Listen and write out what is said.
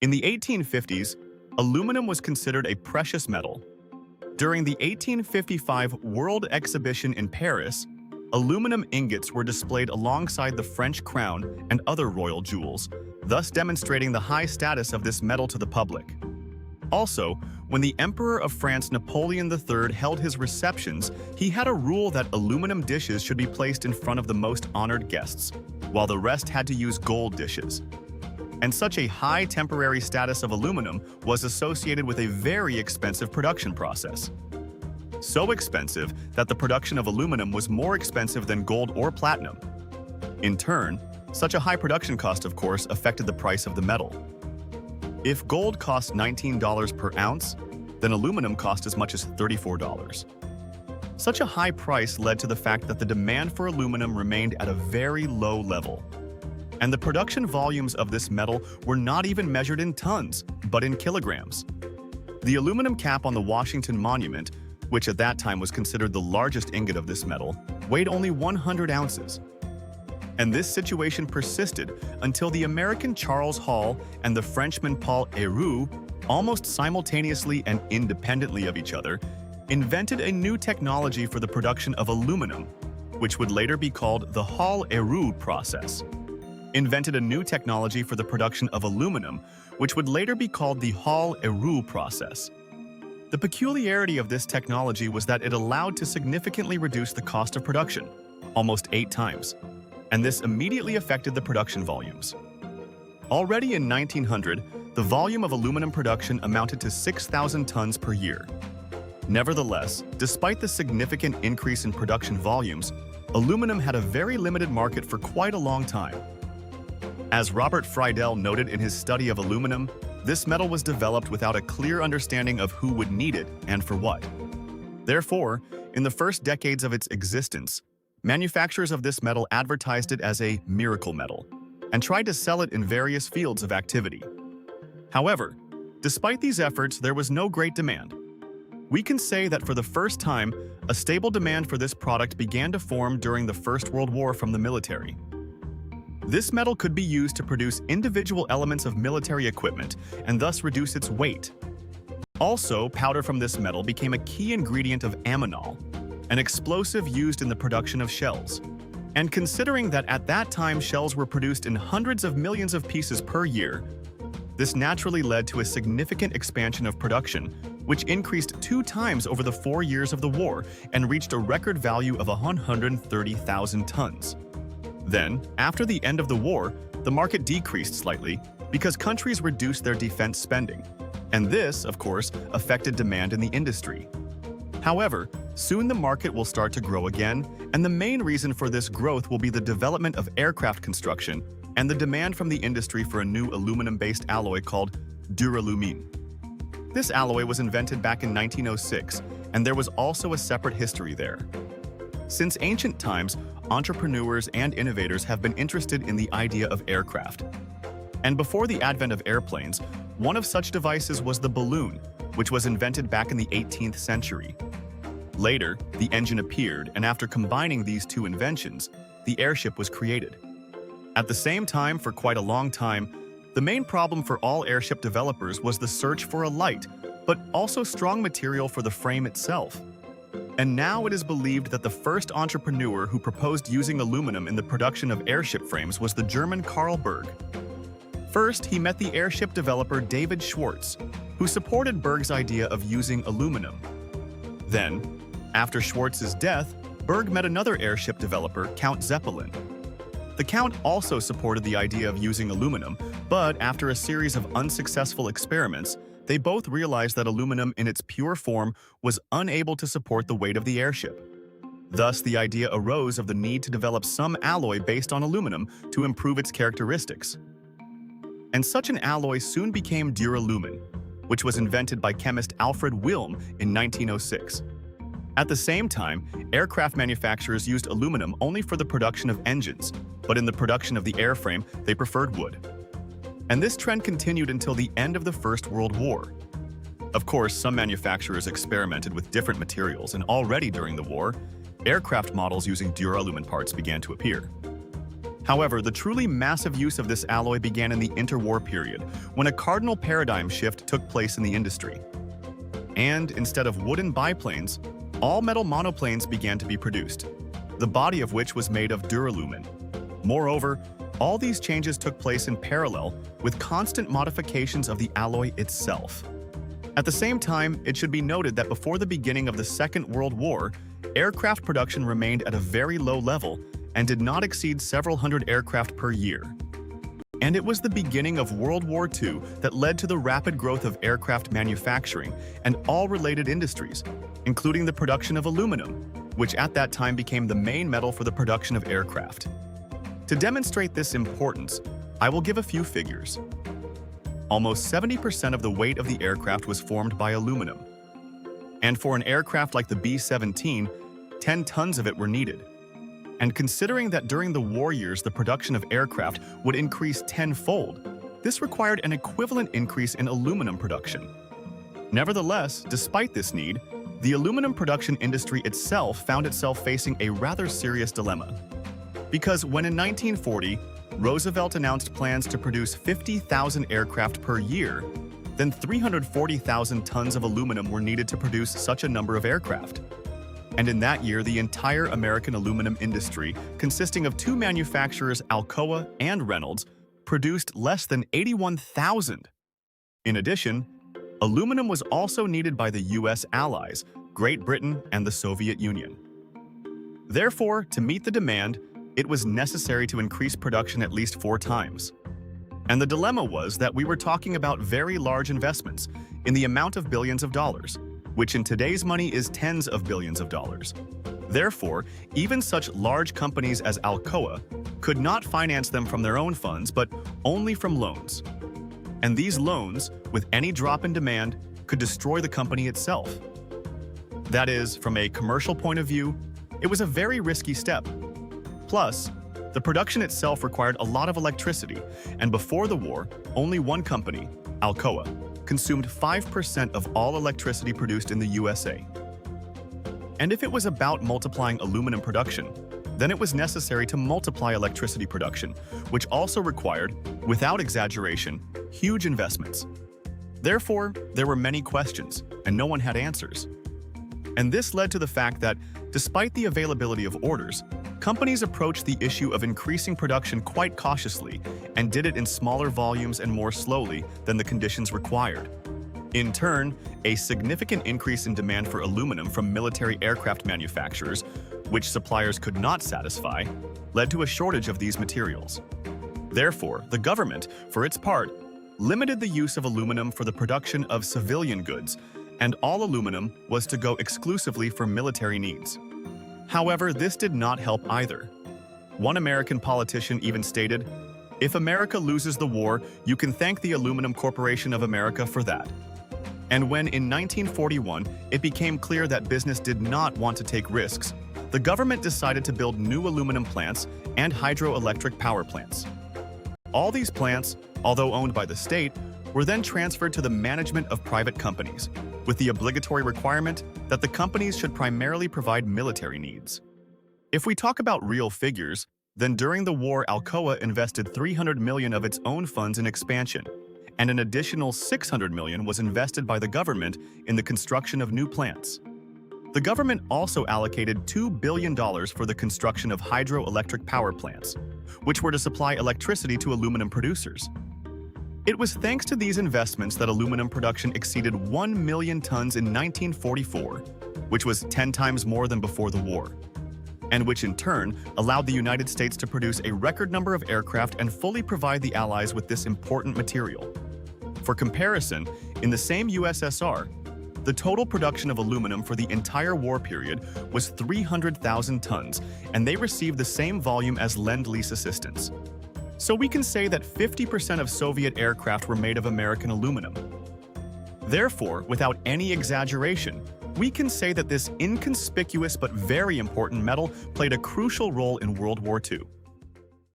In the 1850s, aluminum was considered a precious metal. During the 1855 World Exhibition in Paris, aluminum ingots were displayed alongside the French crown and other royal jewels, thus demonstrating the high status of this metal to the public. Also, when the Emperor of France Napoleon III held his receptions, he had a rule that aluminum dishes should be placed in front of the most honored guests, while the rest had to use gold dishes. And such a high temporary status of aluminum was associated with a very expensive production process. So expensive that the production of aluminum was more expensive than gold or platinum. In turn, such a high production cost, of course, affected the price of the metal. If gold cost $19 per ounce, then aluminum cost as much as $34. Such a high price led to the fact that the demand for aluminum remained at a very low level. And the production volumes of this metal were not even measured in tons, but in kilograms. The aluminum cap on the Washington Monument, which at that time was considered the largest ingot of this metal, weighed only 100 ounces. And this situation persisted until the American Charles Hall and the Frenchman Hall-Héroult, almost simultaneously and independently of each other, invented a new technology for the production of aluminum, which would later be called the Hall-Héroult process. Invented a new technology for the production of aluminum, which would later be called the Hall-Héroult process. The peculiarity of this technology was that it allowed to significantly reduce the cost of production, almost 8 times, and this immediately affected the production volumes. Already in 1900, the volume of aluminum production amounted to 6,000 tons per year. Nevertheless, despite the significant increase in production volumes, aluminum had a very limited market for quite a long time. As Robert Friedel noted in his study of aluminum, this metal was developed without a clear understanding of who would need it and for what. Therefore, in the first decades of its existence, manufacturers of this metal advertised it as a miracle metal and tried to sell it in various fields of activity. However, despite these efforts, there was no great demand. We can say that for the first time, a stable demand for this product began to form during the First World War from the military. This metal could be used to produce individual elements of military equipment and thus reduce its weight. Also, powder from this metal became a key ingredient of ammonal, an explosive used in the production of shells. And considering that at that time shells were produced in hundreds of millions of pieces per year, this naturally led to a significant expansion of production, which increased 2 times over the 4 years of the war and reached a record value of 130,000 tons. Then, after the end of the war, the market decreased slightly because countries reduced their defense spending. And this, of course, affected demand in the industry. However, soon the market will start to grow again, and the main reason for this growth will be the development of aircraft construction and the demand from the industry for a new aluminum-based alloy called Duralumin. This alloy was invented back in 1906, and there was also a separate history there. Since ancient times, entrepreneurs and innovators have been interested in the idea of aircraft. And before the advent of airplanes, one of such devices was the balloon, which was invented back in the 18th century. Later, the engine appeared, and after combining these two inventions, the airship was created. At the same time, for quite a long time, the main problem for all airship developers was the search for a light, but also strong material for the frame itself. And now it is believed that the first entrepreneur who proposed using aluminum in the production of airship frames was the German Carl Berg. First, he met the airship developer David Schwartz, who supported Berg's idea of using aluminum. Then, after Schwartz's death, Berg met another airship developer, Count Zeppelin. The Count also supported the idea of using aluminum, but after a series of unsuccessful experiments, they both realized that aluminum in its pure form was unable to support the weight of the airship. Thus, the idea arose of the need to develop some alloy based on aluminum to improve its characteristics. And such an alloy soon became Duralumin, which was invented by chemist Alfred Wilm in 1906. At the same time, aircraft manufacturers used aluminum only for the production of engines, but in the production of the airframe, they preferred wood. And this trend continued until the end of the First World War. Of course, some manufacturers experimented with different materials, and already during the war, aircraft models using Duralumin parts began to appear. However, the truly massive use of this alloy began in the interwar period, when a cardinal paradigm shift took place in the industry. And instead of wooden biplanes, all-metal monoplanes began to be produced, the body of which was made of duralumin. Moreover, all these changes took place in parallel with constant modifications of the alloy itself. At the same time, it should be noted that before the beginning of the Second World War, aircraft production remained at a very low level and did not exceed several hundred aircraft per year. And it was the beginning of World War II that led to the rapid growth of aircraft manufacturing and all related industries, including the production of aluminum, which at that time became the main metal for the production of aircraft. To demonstrate this importance, I will give a few figures. Almost 70% of the weight of the aircraft was formed by aluminum. And for an aircraft like the B-17, 10 tons of it were needed. And considering that during the war years the production of aircraft would increase tenfold, this required an equivalent increase in aluminum production. Nevertheless, despite this need, the aluminum production industry itself found itself facing a rather serious dilemma. Because when in 1940, Roosevelt announced plans to produce 50,000 aircraft per year, then 340,000 tons of aluminum were needed to produce such a number of aircraft. And in that year, the entire American aluminum industry, consisting of two manufacturers, Alcoa and Reynolds, produced less than 81,000. In addition, aluminum was also needed by the U.S. allies, Great Britain and the Soviet Union. Therefore, to meet the demand, it was necessary to increase production at least 4 times. And the dilemma was that we were talking about very large investments in the amount of billions of dollars, which in today's money is tens of billions of dollars. Therefore, even such large companies as Alcoa could not finance them from their own funds, but only from loans. And these loans, with any drop in demand, could destroy the company itself. That is, from a commercial point of view, it was a very risky step. Plus, the production itself required a lot of electricity, and before the war, only one company, Alcoa, consumed 5% of all electricity produced in the USA. And if it was about multiplying aluminum production, then it was necessary to multiply electricity production, which also required, without exaggeration, huge investments. Therefore, there were many questions, and no one had answers. And this led to the fact that, despite the availability of orders, companies approached the issue of increasing production quite cautiously and did it in smaller volumes and more slowly than the conditions required. In turn, a significant increase in demand for aluminum from military aircraft manufacturers, which suppliers could not satisfy, led to a shortage of these materials. Therefore, the government, for its part, limited the use of aluminum for the production of civilian goods, and all aluminum was to go exclusively for military needs. However, this did not help either. One American politician even stated, "If America loses the war, you can thank the Aluminum Corporation of America for that." And when in 1941 it became clear that business did not want to take risks, the government decided to build new aluminum plants and hydroelectric power plants. All these plants, although owned by the state, were then transferred to the management of private companies, with the obligatory requirement that the companies should primarily provide military needs. If we talk about real figures, then during the war Alcoa invested $300 million of its own funds in expansion, and an additional $600 million was invested by the government in the construction of new plants. The government also allocated $2 billion for the construction of hydroelectric power plants, which were to supply electricity to aluminum producers. It was thanks to these investments that aluminum production exceeded 1 million tons in 1944, which was 10 times more than before the war, and which in turn allowed the United States to produce a record number of aircraft and fully provide the Allies with this important material. For comparison, in the same USSR, the total production of aluminum for the entire war period was 300,000 tons, and they received the same volume as lend-lease assistance. So we can say that 50% of Soviet aircraft were made of American aluminum. Therefore, without any exaggeration, we can say that this inconspicuous but very important metal played a crucial role in World War II.